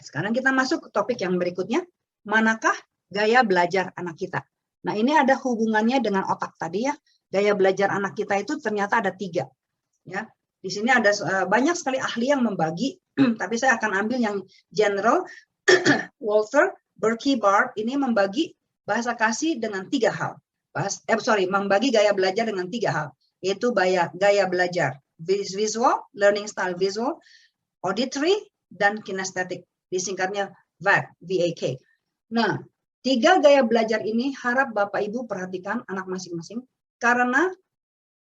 Sekarang kita masuk ke topik yang berikutnya. Manakah gaya belajar anak kita? Nah, ini ada hubungannya dengan otak tadi ya. Gaya belajar anak kita itu ternyata ada 3. Ya, di sini ada banyak sekali ahli yang membagi, tapi saya akan ambil yang general. Walter Berkey Bart ini membagi bahasa kasih dengan 3 hal. Membagi gaya belajar dengan 3 hal, yaitu gaya belajar visual, learning style visual, auditory, dan kinesthetic. Disingkatnya VAK, VAK. Nah, 3 gaya belajar ini harap Bapak Ibu perhatikan anak masing-masing, karena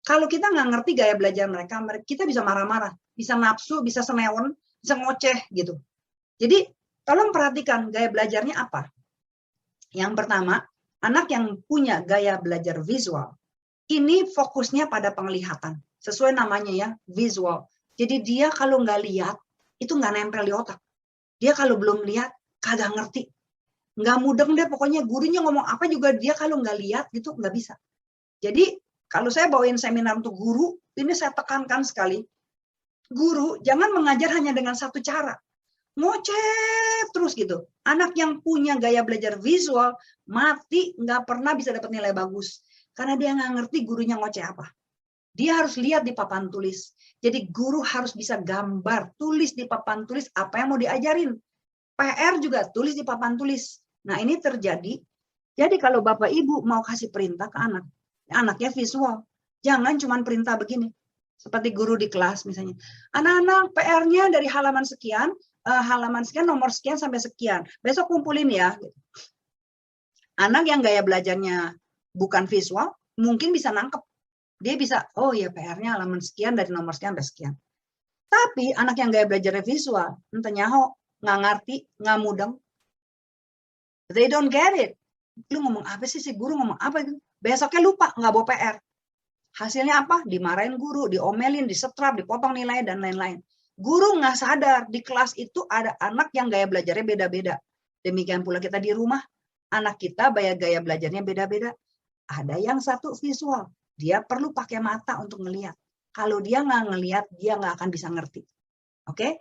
kalau kita nggak ngerti gaya belajar mereka, kita bisa marah-marah, bisa nafsu, bisa senewan, bisa ngoceh gitu. Jadi tolong perhatikan gaya belajarnya apa. Yang pertama, anak yang punya gaya belajar visual, ini fokusnya pada penglihatan. Sesuai namanya ya, visual. Jadi dia kalau nggak lihat, itu nggak nempel di otak. Dia kalau belum lihat, kagak ngerti. Nggak mudeng deh, pokoknya gurunya ngomong apa juga dia kalau nggak lihat gitu nggak bisa. Jadi kalau saya bawain seminar untuk guru, ini saya tekankan sekali. Guru jangan mengajar hanya dengan satu cara. Ngoceh terus gitu. Anak yang punya gaya belajar visual, mati nggak pernah bisa dapat nilai bagus. Karena dia nggak ngerti gurunya ngoceh apa. Dia harus lihat di papan tulis. Jadi guru harus bisa gambar, tulis di papan tulis apa yang mau diajarin. PR juga tulis di papan tulis. Nah ini terjadi. Jadi kalau Bapak Ibu mau kasih perintah ke anak, anaknya visual. Jangan cuma perintah begini. Seperti guru di kelas misalnya. Anak-anak PR-nya dari halaman sekian nomor sekian sampai sekian. Besok kumpulin ya. Anak yang gaya belajarnya bukan visual, mungkin bisa nangkep. Dia bisa, oh ya PR-nya halaman sekian dari nomor sekian sampai sekian. Tapi anak yang gaya belajarnya visual, entah nyaho, nggak ngerti, nggak mudeng. They don't get it. Lu ngomong apa sih, si guru ngomong apa itu? Besoknya lupa, nggak bawa PR. Hasilnya apa? Dimarahin guru, diomelin, disetrap, dipotong nilai, dan lain-lain. Guru nggak sadar, di kelas itu ada anak yang gaya belajarnya beda-beda. Demikian pula kita di rumah, anak kita gaya belajarnya beda-beda. Ada yang satu visual, dia perlu pakai mata untuk ngelihat. Kalau dia nggak ngelihat, dia nggak akan bisa ngerti. Oke?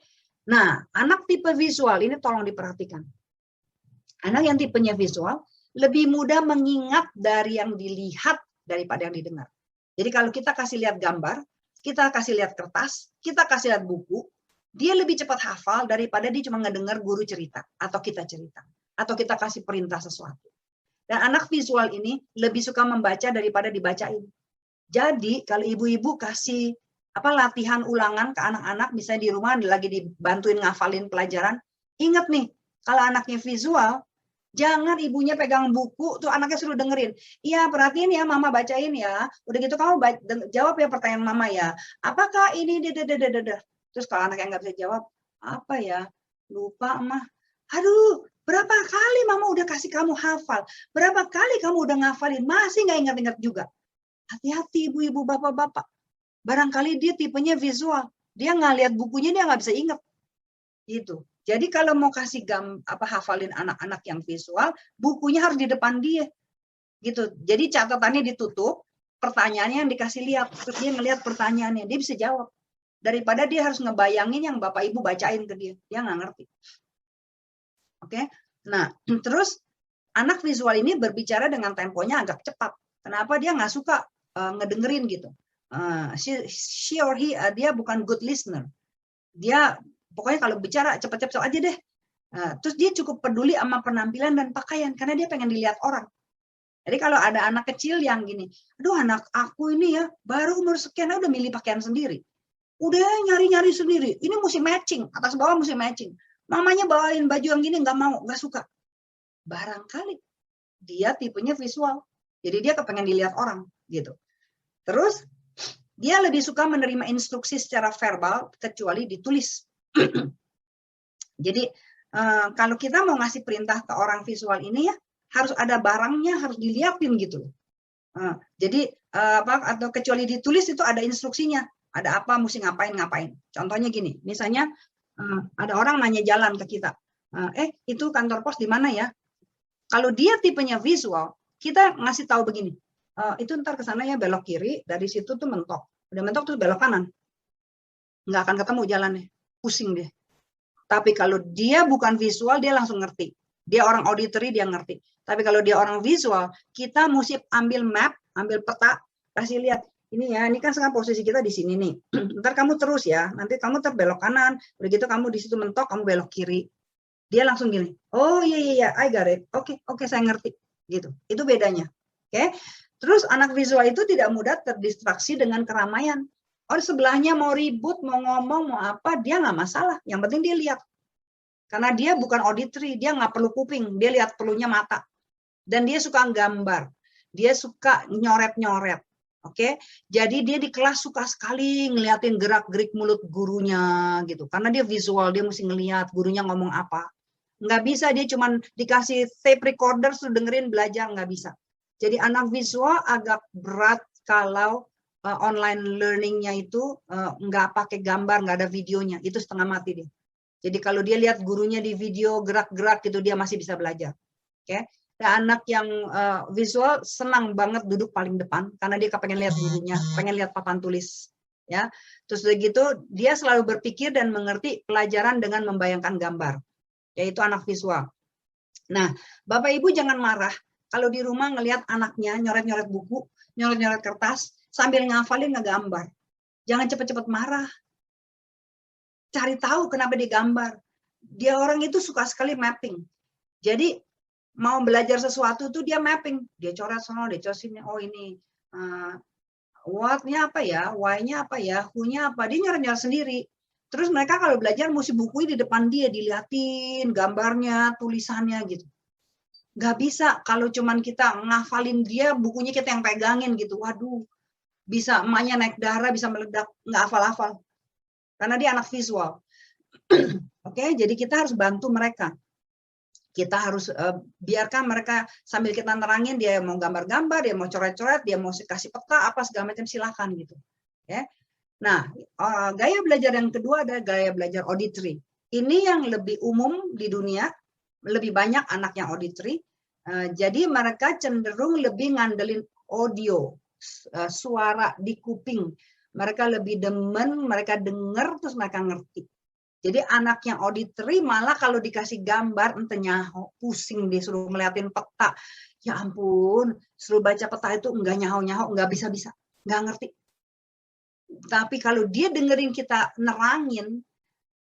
Nah, anak tipe visual ini tolong diperhatikan. Anak yang tipenya visual lebih mudah mengingat dari yang dilihat daripada yang didengar. Jadi kalau kita kasih lihat gambar, kita kasih lihat kertas, kita kasih lihat buku, dia lebih cepat hafal daripada dia cuma ngedengar guru cerita atau kita cerita atau kita kasih perintah sesuatu. Dan anak visual ini lebih suka membaca daripada dibacain. Jadi kalau ibu-ibu kasih latihan ulangan ke anak-anak, misalnya di rumah lagi dibantuin ngafalin pelajaran, ingat nih, kalau anaknya visual, jangan ibunya pegang buku, tuh anaknya suruh dengerin. Iya, perhatiin ya, mama bacain ya. Udah gitu kamu jawab ya pertanyaan mama ya. Apakah ini? Terus kalau anaknya nggak bisa jawab, apa ya? Lupa, mah. Aduh, berapa kali mama udah kasih kamu hafal? Berapa kali kamu udah ngafalin? Masih nggak ingat-ingat juga. Hati-hati ibu-ibu, bapak-bapak. Barangkali dia tipenya visual. Dia nggak lihat bukunya, dia nggak bisa ingat. Gitu. Jadi kalau mau kasih hafalin anak-anak yang visual, bukunya harus di depan dia. Gitu. Jadi catatannya ditutup, pertanyaannya yang dikasih lihat, terus dia ngelihat pertanyaannya, dia bisa jawab. Daripada dia harus ngebayangin yang Bapak Ibu bacain ke dia. Dia nggak ngerti. Oke. Nah, terus anak visual ini berbicara dengan temponya agak cepat. Kenapa dia nggak suka ngedengerin gitu? She or he, dia bukan good listener. Dia pokoknya kalau bicara cepet-cepet aja deh. Terus dia cukup peduli sama penampilan dan pakaian karena dia pengen dilihat orang. Jadi kalau ada anak kecil yang gini, aduh anak aku ini ya baru umur sekian udah milih pakaian sendiri. Udah nyari-nyari sendiri. Ini mesti matching, atas bawah mesti matching. Mamanya bawain baju yang gini nggak mau, nggak suka. Barangkali dia tipenya visual. Jadi dia kepengen dilihat orang gitu. Terus dia lebih suka menerima instruksi secara verbal kecuali ditulis. Jadi kalau kita mau ngasih perintah ke orang visual ini ya harus ada barangnya, harus dilihatin gitu. Jadi atau kecuali ditulis itu ada instruksinya, ada apa mesti ngapain. Contohnya gini, misalnya ada orang nanya jalan ke kita, itu kantor pos di mana ya? Kalau dia tipenya visual, kita ngasih tahu begini, itu ntar ke sana ya belok kiri, dari situ tuh mentok, udah mentok tuh belok kanan, nggak akan ketemu jalannya, pusing deh. Tapi kalau dia bukan visual, dia langsung ngerti. Dia orang auditory, dia ngerti. Tapi kalau dia orang visual, kita mesti ambil map, ambil peta, kasih lihat. Ini ya, ini kan sekarang posisi kita di sini nih. Ntar kamu terus ya, nanti kamu terbelok kanan. Begitu kamu di situ mentok, kamu belok kiri. Dia langsung gini, oh iya, I got it. Oke, saya ngerti. Gitu. Itu bedanya. Oke. Terus anak visual itu tidak mudah terdistraksi dengan keramaian. Oh, sebelahnya mau ribut, mau ngomong, mau apa, dia nggak masalah. Yang penting dia lihat. Karena dia bukan auditory, dia nggak perlu kuping, dia lihat perlunya mata. Dan dia suka gambar, dia suka nyoret-nyoret. Oke, jadi dia di kelas suka sekali ngeliatin gerak-gerik mulut gurunya gitu. Karena dia visual, dia mesti ngeliat gurunya ngomong apa. Nggak bisa dia cuman dikasih tape recorder sudah dengerin belajar, nggak bisa. Jadi anak visual agak berat kalau online learningnya itu nggak pakai gambar, nggak ada videonya, itu setengah mati dia. Jadi kalau dia lihat gurunya di video gerak-gerak gitu, dia masih bisa belajar. Oke. Dan anak yang visual senang banget duduk paling depan karena dia pengen lihat gurunya, pengen lihat papan tulis. Ya. Terus begitu dia selalu berpikir dan mengerti pelajaran dengan membayangkan gambar, yaitu anak visual. Nah, Bapak Ibu jangan marah kalau di rumah ngelihat anaknya nyoret-nyoret buku, nyoret-nyoret kertas, sambil ngafalin ngegambar. Jangan cepat-cepat marah. Cari tahu kenapa dia gambar. Dia orang itu suka sekali mapping. Jadi mau belajar sesuatu tuh dia mapping. Dia coret sono, dia coret sini. Oh ini what-nya apa ya, why-nya apa ya, who-nya apa. Dia nyoret-nyoret sendiri. Terus mereka kalau belajar mesti buku di depan dia, diliatin gambarnya, tulisannya gitu. Nggak bisa kalau cuman kita ngafalin dia, bukunya kita yang pegangin gitu. Waduh, bisa emaknya naik darah, bisa meledak, nggak hafal-hafal. Karena dia anak visual. Oke, jadi kita harus bantu mereka. Kita harus biarkan mereka sambil kita nerangin, dia mau gambar-gambar, dia mau coret-coret, dia mau kasih peta, apa segala macam, silakan gitu. Ya. Nah, gaya belajar yang kedua ada gaya belajar auditory. Ini yang lebih umum di dunia, lebih banyak anak yang auditory. Jadi mereka cenderung lebih ngandelin audio, suara di kuping. Mereka lebih demen, mereka dengar, terus mereka ngerti. Jadi anak yang auditory malah kalau dikasih gambar, entahnya pusing disuruh ngeliatin peta. Ya ampun, suruh baca peta itu enggak nyaho-nyaho, enggak bisa-bisa, enggak ngerti. Tapi kalau dia dengerin kita nerangin,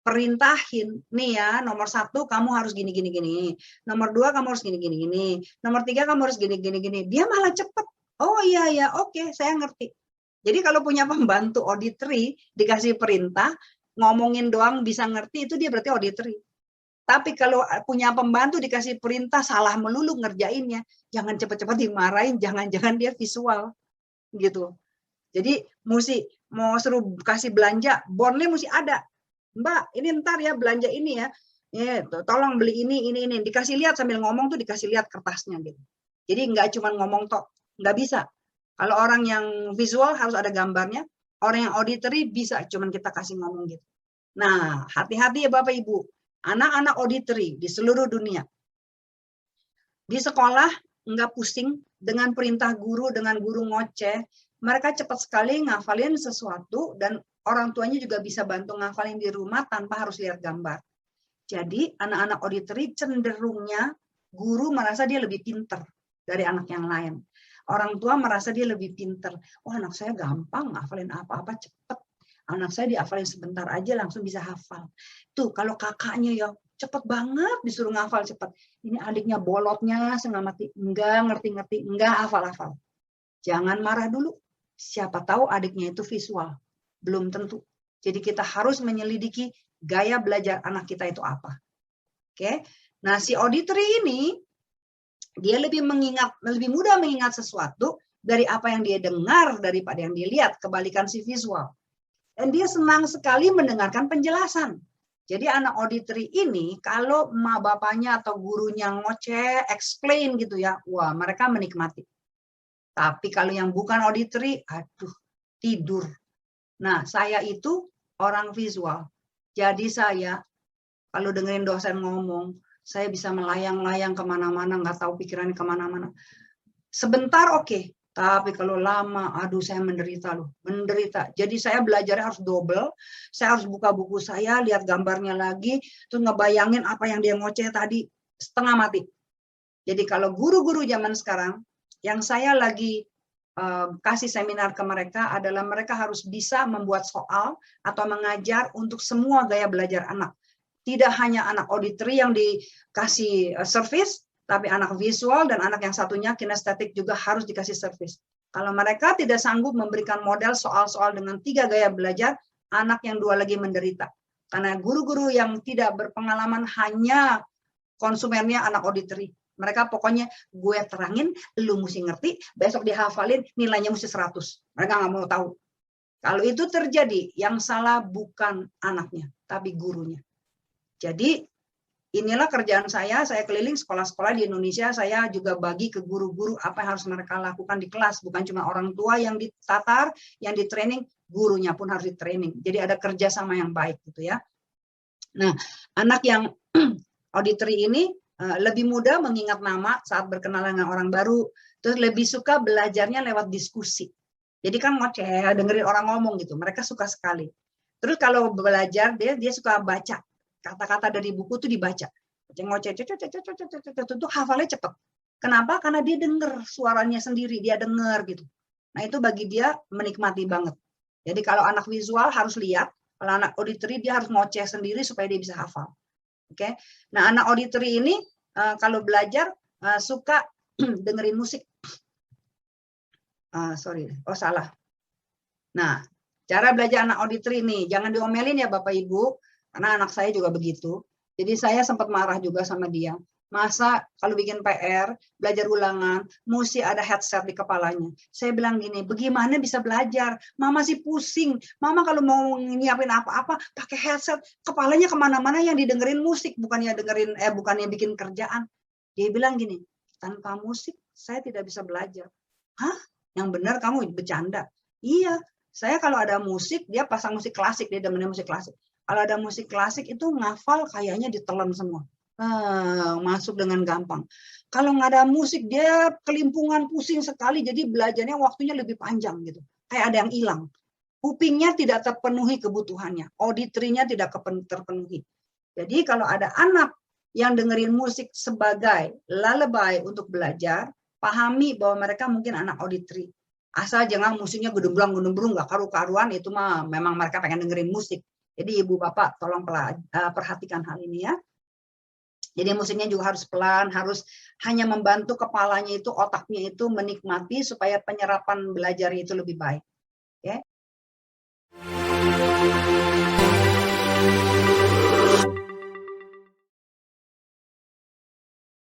perintahin, nih ya, nomor 1 kamu harus gini-gini-gini, nomor 2 kamu harus gini-gini-gini, nomor 3 kamu harus gini-gini-gini, dia malah cepet. Oh iya, ya, oke, saya ngerti. Jadi kalau punya pembantu auditory, dikasih perintah, ngomongin doang bisa ngerti, itu dia berarti auditory. Tapi kalau punya pembantu dikasih perintah, salah melulu ngerjainnya, jangan cepat-cepat dimarahin, jangan-jangan dia visual. Gitu. Jadi mesti mau suruh kasih belanja, bonnya mesti ada. Mbak, ini ntar ya belanja ini ya. Tolong beli ini. Dikasih lihat sambil ngomong tuh dikasih lihat kertasnya gitu. Jadi nggak cuma ngomong tok, nggak bisa. Kalau orang yang visual harus ada gambarnya, orang yang auditory bisa cuman kita kasih ngomong gitu. Nah, hati-hati ya Bapak Ibu. Anak-anak auditory di seluruh dunia. Di sekolah nggak pusing dengan perintah guru, dengan guru ngoceh. Mereka cepat sekali ngafalin sesuatu dan orang tuanya juga bisa bantu ngafalin di rumah tanpa harus lihat gambar. Jadi anak-anak auditory cenderungnya guru merasa dia lebih pinter dari anak yang lain. Orang tua merasa dia lebih pinter. Oh, anak saya gampang ngafalin apa-apa cepet. Anak saya dihafalin sebentar aja langsung bisa hafal. Tuh kalau kakaknya ya cepet banget disuruh ngafal cepet. Ini adiknya bolotnya setengah mati. Enggak ngerti-ngerti, enggak hafal-hafal. Jangan marah dulu. Siapa tahu adiknya itu visual. Belum tentu. Jadi kita harus menyelidiki gaya belajar anak kita itu apa. Oke. Nah, si auditory ini dia lebih mudah mengingat sesuatu dari apa yang dia dengar daripada yang dia lihat, kebalikan si visual. Dan dia senang sekali mendengarkan penjelasan. Jadi anak auditory ini kalau emak bapaknya atau gurunya ngoceh, explain gitu ya, wah mereka menikmati. Tapi kalau yang bukan auditory, aduh, tidur. Nah, saya itu orang visual. Jadi saya kalau dengerin dosen ngomong, saya bisa melayang-layang kemana-mana, nggak tahu pikirannya kemana-mana. Sebentar oke, Tapi kalau lama, aduh saya menderita loh, menderita. Jadi saya belajarnya harus double, saya harus buka buku saya, lihat gambarnya lagi, terus ngebayangin apa yang dia ngoceh tadi, setengah mati. Jadi kalau guru-guru zaman sekarang, yang saya lagi kasih seminar ke mereka adalah mereka harus bisa membuat soal atau mengajar untuk semua gaya belajar anak. Tidak hanya anak auditory yang dikasih service, tapi anak visual dan anak yang satunya kinestetik juga harus dikasih service. Kalau mereka tidak sanggup memberikan model soal-soal dengan 3 gaya belajar, anak yang 2 lagi menderita. Karena guru-guru yang tidak berpengalaman hanya konsumennya anak auditory. Mereka pokoknya gue terangin, lu mesti ngerti, besok dihafalin, nilainya mesti 100. Mereka nggak mau tahu. Kalau itu terjadi, yang salah bukan anaknya, tapi gurunya. Jadi inilah kerjaan saya keliling sekolah-sekolah di Indonesia, saya juga bagi ke guru-guru apa yang harus mereka lakukan di kelas, bukan cuma orang tua yang ditatar, yang di training, gurunya pun harus di training. Jadi ada kerjasama yang baik gitu ya. Nah, anak yang auditory ini lebih mudah mengingat nama saat berkenalan dengan orang baru, terus lebih suka belajarnya lewat diskusi. Jadi kan ngoceh, dengerin orang ngomong gitu, mereka suka sekali. Terus kalau belajar dia suka baca. Kata-kata dari buku itu dibaca. Ngoceh, itu hafalnya cepat. Kenapa? Karena dia dengar suaranya sendiri, dia dengar gitu. Nah itu bagi dia menikmati banget. Jadi kalau anak visual harus lihat, kalau anak auditory dia harus ngoceh sendiri supaya dia bisa hafal. Oke. Nah anak auditory ini kalau belajar suka dengerin musik. Salah. Nah cara belajar anak auditory ini jangan diomelin ya Bapak Ibu. Karena anak saya juga begitu. Jadi saya sempat marah juga sama dia. Masa kalau bikin PR, belajar ulangan, mesti ada headset di kepalanya. Saya bilang gini, bagaimana bisa belajar? Mama sih pusing. Mama kalau mau nyiapin apa-apa, pakai headset. Kepalanya kemana-mana yang didengerin musik, bukannya bikin kerjaan. Dia bilang gini, tanpa musik saya tidak bisa belajar. Hah? Yang benar kamu bercanda? Iya, saya kalau ada musik, dia pasang musik klasik, dia demennya musik klasik. Kalau ada musik klasik itu ngafal kayaknya ditelan semua. Masuk dengan gampang. Kalau nggak ada musik dia kelimpungan pusing sekali, jadi belajarnya waktunya lebih panjang gitu. Kayak ada yang hilang. Kupingnya tidak terpenuhi kebutuhannya, auditory-nya tidak terpenuhi. Jadi kalau ada anak yang dengerin musik sebagai lullaby untuk belajar, pahami bahwa mereka mungkin anak auditory. Asal jangan musiknya gedembrung nggak karu-karuan, itu mah memang mereka pengen dengerin musik. Jadi ibu bapak tolong perhatikan hal ini ya. Jadi musiknya juga harus pelan, harus hanya membantu kepalanya itu, otaknya itu menikmati supaya penyerapan belajar itu lebih baik. Oke.